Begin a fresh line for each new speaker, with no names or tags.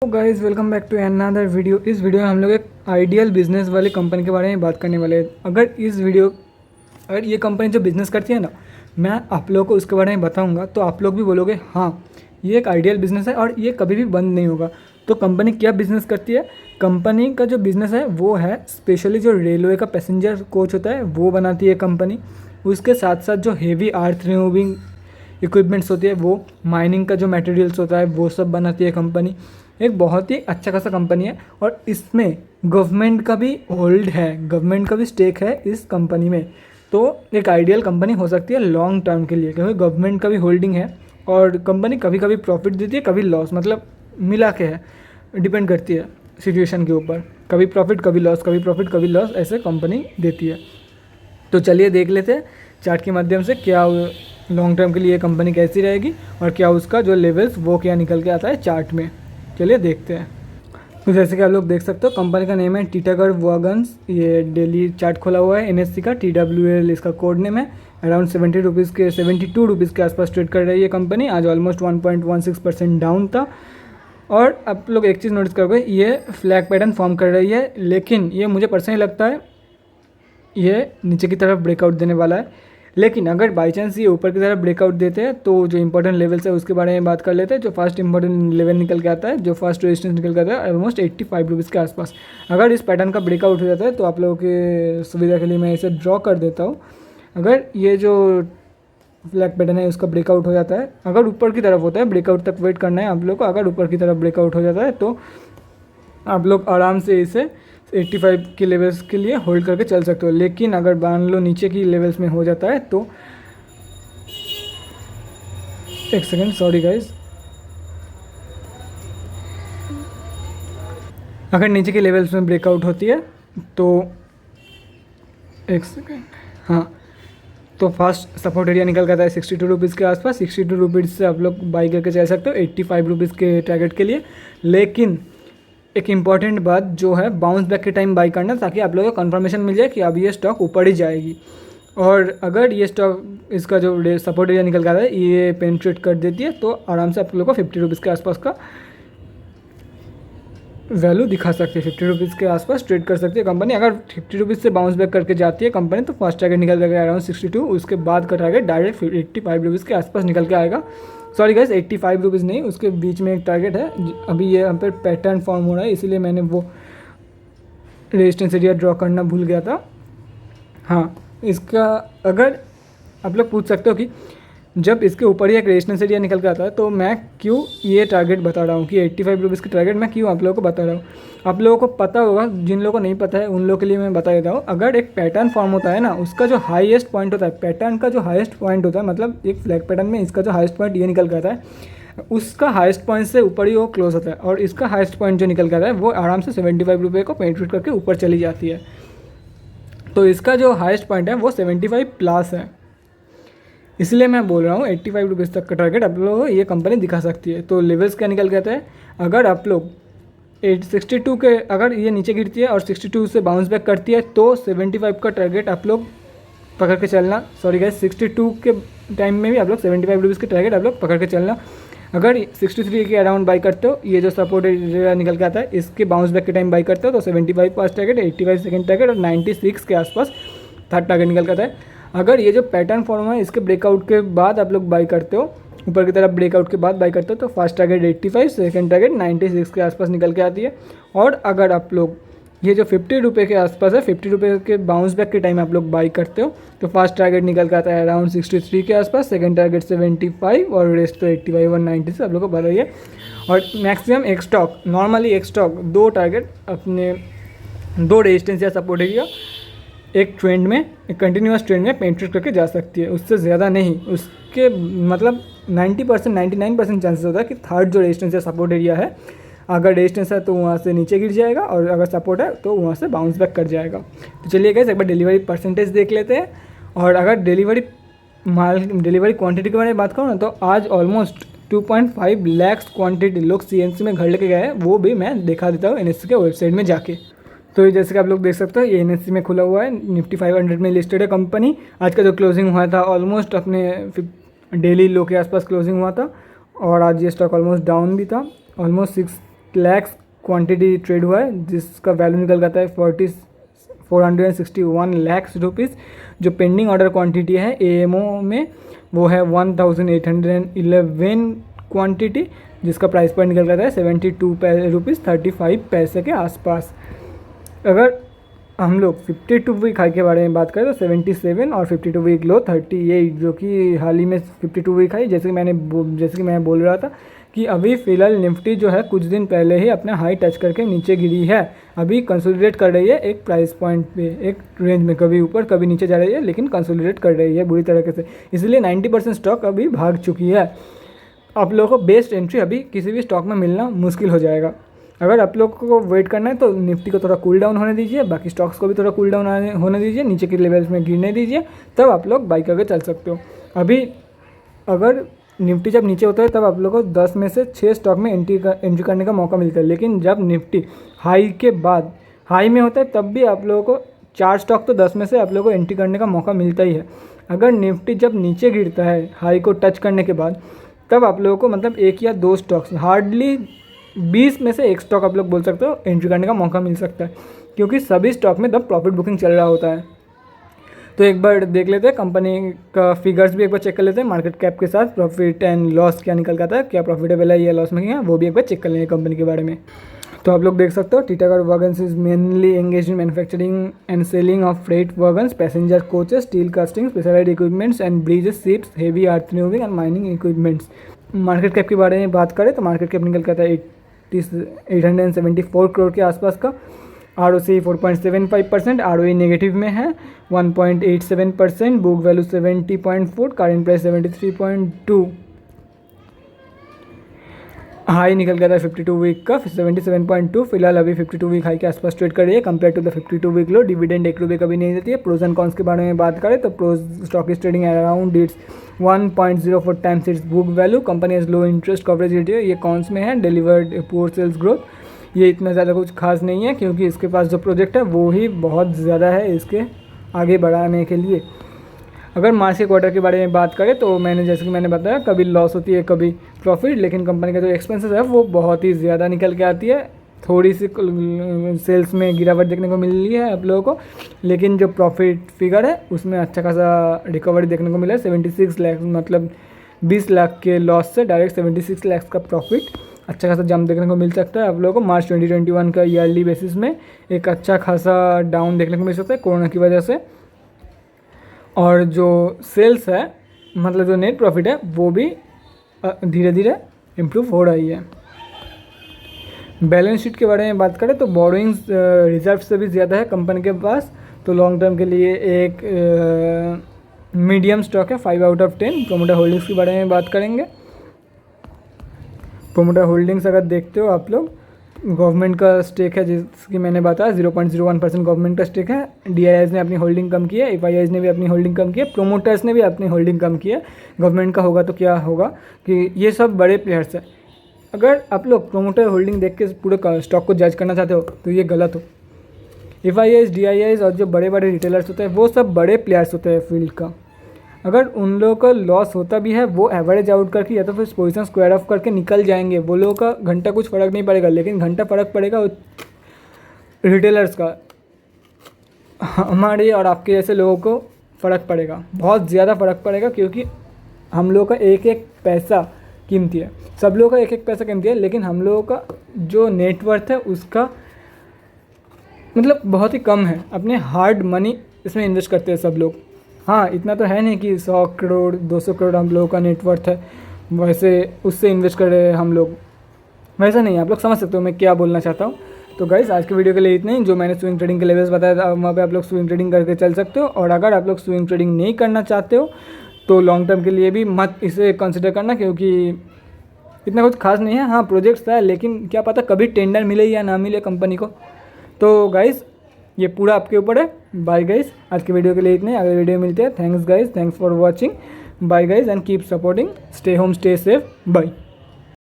तो guys welcome back to another video. इस video में हम लोग एक आइडियल बिजनेस वाली कंपनी के बारे में बात करने वाले हैं। अगर ये कंपनी जो बिज़नेस करती है ना, मैं आप लोगों को उसके बारे में बताऊंगा तो आप लोग भी बोलोगे हाँ ये एक आइडियल बिज़नेस है और ये कभी भी बंद नहीं होगा। तो कंपनी क्या बिज़नेस करती है? कंपनी का जो बिज़नेस है वो है स्पेशली जो रेलवे का पैसेंजर कोच होता है वो बनाती है कंपनी। उसके साथ साथ जो हेवी अर्थ रिमूविंग इक्विपमेंट्स होती है, वो माइनिंग का जो मटेरियल्स होता है वो सब बनाती है कंपनी। एक बहुत ही अच्छा खासा कंपनी है और इसमें गवर्नमेंट का भी होल्ड है, गवर्नमेंट का भी स्टेक है इस कंपनी में। तो एक आइडियल कंपनी हो सकती है लॉन्ग टर्म के लिए, क्योंकि गवर्नमेंट का भी होल्डिंग है और कंपनी कभी कभी प्रॉफिट देती है कभी लॉस, मतलब मिला के है, डिपेंड करती है सिचुएशन के ऊपर। कभी प्रॉफिट कभी लॉस, कभी प्रॉफिट कभी लॉस, ऐसे कंपनी देती है। तो चलिए देख लेते हैं चार्ट के माध्यम से क्या लॉन्ग टर्म के लिए कंपनी कैसी रहेगी और क्या उसका जो लेवल्स वो क्या निकल के आता है चार्ट में। चलिए देखते हैं। तो जैसे कि आप लोग देख सकते हो कंपनी का नेम है टीटागढ़ वैगन्स। ये डेली चार्ट खोला हुआ है एनएससी का, TWL इसका कोड नेम है। अराउंड 72 रुपीज़ के आसपास ट्रेड कर रही है कंपनी। आज ऑलमोस्ट 1.16% डाउन था। और आप लोग एक चीज़ नोटिस करोगे, ये फ्लैग पैटर्न फॉर्म कर रही है, लेकिन ये मुझे पर्सनली लगता है ये नीचे की तरफ ब्रेकआउट देने वाला है। लेकिन अगर बाई चांस ये ऊपर की तरफ ब्रेकआउट देते हैं तो जो इंपॉर्टेंट लेवल्स है उसके बारे में बात कर लेते हैं। जो फर्स्ट इंपॉर्टेंट लेवल निकल के आता है, जो फर्स्ट रेजिस्टेंस निकल के आता है ऑलमोस्ट 85 रुपीज़ के आसपास। अगर इस पैटर्न का ब्रेकआउट हो जाता है तो आप लोगों के सुविधा के लिए मैं इसे ड्रॉ कर देता हूँ। अगर ये जो फ्लैग पैटर्न है उसका ब्रेकआउट हो जाता है, अगर ऊपर की तरफ होता है, ब्रेकआउट तक वेट करना है आप लोग को। अगर ऊपर की तरफ ब्रेकआउट हो जाता है तो आप लोग आराम से इसे 85 के लेवल्स के लिए होल्ड करके चल सकते हो। लेकिन अगर मान लो नीचे की लेवल्स में हो जाता है तो एक सेकेंड, सॉरी गाइज, अगर नीचे के लेवल्स में ब्रेकआउट होती है तो एक सेकेंड, हाँ, तो फास्ट सपोर्ट एरिया निकल कर आता है 62 रुपीज़ के आसपास। 62 रुपीज़ से आप लोग बाई करके चल सकते हो 85 रुपीज़ के टारगेट के लिए। लेकिन एक इम्पॉर्टेंट बात जो है, बाउंस बैक के टाइम बाई करना, ताकि आप लोगों को कंफर्मेशन मिल जाए कि अब ये स्टॉक ऊपर ही जाएगी। और अगर ये स्टॉक इसका जो सपोर्ट एरिया निकल कर आता है ये पेनिट्रेट कर देती है तो आराम से आप लोगों को 50 रुपीज़ के आसपास का वैल्यू दिखा सकती है। 50 रुपीज़ के आसपास ट्रेड कर सकती है कंपनी। अगर 50 रुपीज़ से बाउंस बैक करके जाती है कंपनी तो फर्स्ट टारगेट निकल जाएगा अराउंड 62। उसके बाद का टारगेट डायरेक्ट 85 रुपीज़ के आसपास निकल के आएगा। सॉरी गाइस, 85 रुपीज़ नहीं, उसके बीच में एक टारगेट है। अभी ये हम पर पैटर्न फॉर्म हो रहा है इसीलिए मैंने वो रेजिस्टेंस एरिया ड्रॉ करना भूल गया था। हाँ, इसका अगर आप लोग पूछ सकते हो कि जब इसके ऊपर ही एक रेजिस्टेंस एरिया निकल के आता है तो मैं क्यों ये टारगेट बता रहा हूँ कि 85 रुपीज़ की टारगेट मैं क्यों आप लोगों को बता रहा हूँ। आप लोगों को पता होगा, जिन लोगों को नहीं पता है उन लोगों के लिए मैं बता देता हूँ। अगर एक पैटर्न फॉर्म होता है ना, उसका जो हाईएस्ट पॉइंट होता है, पैटर्न का जो हाईएस्ट पॉइंट होता है, मतलब एक फ्लैग पैटर्न में इसका जो हाईएस्ट पॉइंट ये निकल के आता है, उसका हाईएस्ट पॉइंट से ऊपर ही वो क्लोज होता है। और इसका हाईएस्ट पॉइंट जो निकल के आता है वो आराम से 75 रुपये को पेनिट्रेट करके ऊपर चली जाती है। तो इसका जो हाईएस्ट पॉइंट है वो 75 प्लस है, इसलिए मैं बोल रहा हूँ 85 रुपीज़ तक का टारगेट आप लोगों को ये कंपनी दिखा सकती है। तो लेवल्स क्या निकल के आते हैं, अगर आप लोग 62 के, अगर ये नीचे गिरती है और 62 से बाउंस बैक करती है तो 75 का टारगेट आप लोग पकड़ के चलना। सॉरी गाइस, 62 के टाइम में भी आप लोग 75 रुपीज़ के टारगेट आप लोग पकड़ के चलना। अगर 63 के अराउंड बाई करते हो, ये जो सपोर्ट एरिया निकल के आता है इसके बाउंस बैक के टाइम बाई करते हो तो 75 फर्स्ट टारगेट, 85 सेकंड टारगेट और 96 के आसपास थर्ड टारगेट निकल के आता है। अगर ये जो पैटर्न फॉर्म है इसके ब्रेकआउट के बाद आप लोग बाई करते हो, ऊपर की तरफ ब्रेकआउट के बाद बाई करते हो तो फर्स्ट टारगेट 85, सेकंड टारगेट 96 के आसपास निकल के आती है। और अगर आप लोग ये जो 50 रुपये के आसपास है, 50 रुपये के बाउंस बैक के टाइम आप लोग बाई करते हो तो फर्स्ट टारगेट निकल के आता है अराउंड 63 के आसपास, सेकंड टारगेट 75 और रेस्ट तो 85 और 90 से आप लोग को पता ही है। और मैक्सिमम एक स्टॉक, नॉर्मली एक स्टॉक दो टारगेट अपने दो रेजिस्टेंस या सपोर्ट एरिया एक ट्रेंड में, एक कंटिन्यूस ट्रेंड में पेनिट्रेट करके जा सकती है, उससे ज़्यादा नहीं। उसके मतलब 90% 99% चांसेस होता है कि थर्ड जो रेजिस्टेंस या सपोर्ट एरिया है, अगर रेजिस्टेंस है तो वहाँ से नीचे गिर जाएगा और अगर सपोर्ट है तो वहाँ से बाउंस बैक कर जाएगा। तो चलिए गाइस एक बार डिलीवरी परसेंटेज देख लेते हैं। और अगर डिलीवरी क्वांटिटी के बारे में बात करूँ ना तो आज ऑलमोस्ट 2.5 लाख क्वांटिटी लोग CNC में घर लेके गए हैं, वो भी मैं दिखा देता हूँ NSE के वेबसाइट में जाके। तो ये जैसे कि आप लोग देख सकते हो ये NSE में खुला हुआ है, निफ्टी 500 में लिस्टेड है कंपनी। आज का जो क्लोजिंग हुआ था ऑलमोस्ट अपने डेली लो के आसपास क्लोजिंग हुआ था और आज ये स्टॉक ऑलमोस्ट डाउन भी था, ऑलमोस्ट लैक्स क्वांटिटी ट्रेड हुआ है, जिसका वैल्यू निकल जाता है 461 लाख रुपीज़। जो पेंडिंग ऑर्डर क्वांटिटी है एएमओ में वो है 1811 क्वांटिटी, जिसका प्राइस पॉइंट निकल जाता है 72 रुपीज़ 35 पैसे के आसपास। अगर हम लोग 52 वीक हाई के बारे में बात करें तो 77 और 52 वीक लो 38, जो कि हाल ही में 52 वीक हाई, जैसे कि मैं बोल रहा था कि अभी फ़िलहाल निफ्टी जो है कुछ दिन पहले ही अपना हाई टच करके नीचे गिरी है। अभी कंसोलिडेट कर रही है एक प्राइस पॉइंट पे, एक रेंज में, कभी ऊपर कभी नीचे जा रही है, लेकिन कंसोलिडेट कर रही है बुरी तरीके से। इसलिए 90% स्टॉक अभी भाग चुकी है। आप लोगों को बेस्ट एंट्री अभी किसी भी स्टॉक में मिलना मुश्किल हो जाएगा। अगर आप लोग को वेट करना है तो निफ्टी को थोड़ा कूल डाउन होने दीजिए, बाकी स्टॉक्स को भी थोड़ा कूल डाउन होने दीजिए, नीचे के लेवल्स में गिरने दीजिए, तब आप लोग बाई करके चल सकते हो। अभी अगर निफ्टी जब नीचे होता है तब आप लोग को 10 में से 6 स्टॉक में एंट्री करने का मौका मिलता है, लेकिन जब निफ्टी हाई के बाद हाई में होता है तब भी आप लोगों को 4 स्टॉक तो 10 में से आप लोगों को एंट्री करने का मौका मिलता ही है। अगर निफ्टी जब नीचे गिरता है हाई को टच करने के बाद, तब आप लोगों को मतलब 1 या 2 स्टॉक्स, हार्डली 20 में से 1 स्टॉक आप लोग बोल सकते हो एंट्री करने का मौका मिल सकता है, क्योंकि सभी स्टॉक में तब प्रॉफिट बुकिंग चल रहा होता है। तो एक बार देख लेते हैं कंपनी का फिगर्स भी एक बार चेक कर लेते हैं, मार्केट कैप के साथ प्रॉफिट एंड लॉस क्या निकल जाता है, क्या प्रॉफिटेबल है या लॉस में है, वो भी एक बार चेक कर लेंगे कंपनी के बारे में। तो आप लोग देख सकते हो Titagarh wagons is mainly engage in manufacturing and selling of freight wagons, passenger coaches, steel casting, specialized equipments and bridges, ships, heavy earth removing and mining equipments. Market cap के बारे में बात करें तो मार्केट कैप निकल जाता है 874 करोड़ के आसपास का। ROCE 4.75%, ROE नेगेटिव में है 1.87%, book value 70.4, current price 73.2, high निकल गया था 52 वीक का 77.2, फिलहाल अभी 52 वीक हाई के आसपास ट्रेड कर रही है compare to the 52 week low. Dividend 1 रुपये कभी नहीं देती है। प्रोज एंड कॉन्स के बारे में बात करें तो pros stock is trading around its 1.04 times its book value, company has low interest coverage ratio, ये कॉन्स में है। डिलीवर्ड पुअर सेल्स ग्रोथ, ये इतना ज़्यादा कुछ खास नहीं है क्योंकि इसके पास जो प्रोजेक्ट है वो ही बहुत ज़्यादा है इसके आगे बढ़ाने के लिए। अगर मार्च के क्वार्टर के बारे में बात करें तो जैसे कि मैंने बताया कभी लॉस होती है कभी प्रॉफिट, लेकिन कंपनी का जो एक्सपेंसेस है वो बहुत ही ज़्यादा निकल के आती है। थोड़ी सी सेल्स में गिरावट देखने को मिल रही है आप लोगों को, लेकिन जो प्रॉफिट फिगर है उसमें अच्छा खासा रिकवरी देखने को मिला है। 76 लाख मतलब 20 लाख के लॉस से डायरेक्ट 76 लाख का प्रॉफिट अच्छा खासा जंप देखने को मिल सकता है आप लोगों को। मार्च 2021 का ईयरली बेसिस में एक अच्छा खासा डाउन देखने को मिल सकता है कोरोना की वजह से, और जो सेल्स है मतलब जो नेट प्रॉफिट है वो भी धीरे धीरे इम्प्रूव हो रही है। बैलेंस शीट के बारे में बात करें तो बोरोइंग्स रिजर्व से भी ज़्यादा है कंपनी के पास, तो लॉन्ग टर्म के लिए एक मीडियम स्टॉक है 5 आउट ऑफ 10। प्रोमोटर होल्डिंग्स के बारे में बात करेंगे। प्रोमोटर होल्डिंग्स अगर देखते हो आप लोग, गवर्नमेंट का स्टेक है जिसकी मैंने बताया 0.01% गवर्नमेंट का स्टेक है। DIIs ने अपनी होल्डिंग कम की है, FIIs ने भी अपनी होल्डिंग कम की है, प्रोमोटर्स ने भी अपनी होल्डिंग कम की है। गवर्नमेंट का होगा तो क्या होगा कि ये सब बड़े प्लेयर्स हैं। अगर आप लोग प्रोमोटर होल्डिंग देख के पूरे स्टॉक को जज करना चाहते हो तो ये गलत हो। FIIs, DIIs और जो बड़े बड़े रिटेलर्स होते हैं वो सब बड़े प्लेयर्स होते हैं फील्ड का। अगर उन लोगों का लॉस होता भी है वो एवरेज आउट करके या तो फिर पोजीशन स्क्वायर ऑफ करके निकल जाएंगे, वो लोगों का घंटा कुछ फ़र्क नहीं पड़ेगा, लेकिन घंटा फ़र्क पड़ेगा रिटेलर्स का, हमारे और आपके जैसे लोगों को फ़र्क पड़ेगा, बहुत ज़्यादा फ़र्क पड़ेगा, क्योंकि हम लोगों का एक एक पैसा कीमती है। सब लोगों का एक एक पैसा कीमती है, लेकिन हम लोगों का जो नेटवर्थ है उसका मतलब बहुत ही कम है। अपने हार्ड मनी इसमें इन्वेस्ट करते हैं सब लोग। हाँ, इतना तो है नहीं कि 100 करोड़ 200 करोड़ हम लोगों का नेटवर्थ है वैसे उससे इन्वेस्ट कर रहे हैं हम लोग, वैसा नहीं। आप लोग समझ सकते हो मैं क्या बोलना चाहता हूँ। तो गाइस आज के वीडियो के लिए इतना ही। जो मैंने स्विंग ट्रेडिंग के लेवल्स बताया था वहाँ पे आप लोग स्विंग ट्रेडिंग करके चल सकते हो, और अगर आप लोग स्विंग ट्रेडिंग नहीं करना चाहते हो तो लॉन्ग टर्म के लिए भी मत इसे कंसिडर करना, क्योंकि इतना कुछ खास नहीं है। हाँ, प्रोजेक्ट्स है, लेकिन क्या पता कभी टेंडर मिले या ना मिले कंपनी को। तो गाइस ये पूरा आपके ऊपर है। बाय गाइस, आज के वीडियो के लिए इतने, अगले वीडियो मिलते हैं। Thanks guys, thanks for watching. Bye guys and keep supporting. Stay home, stay safe, bye.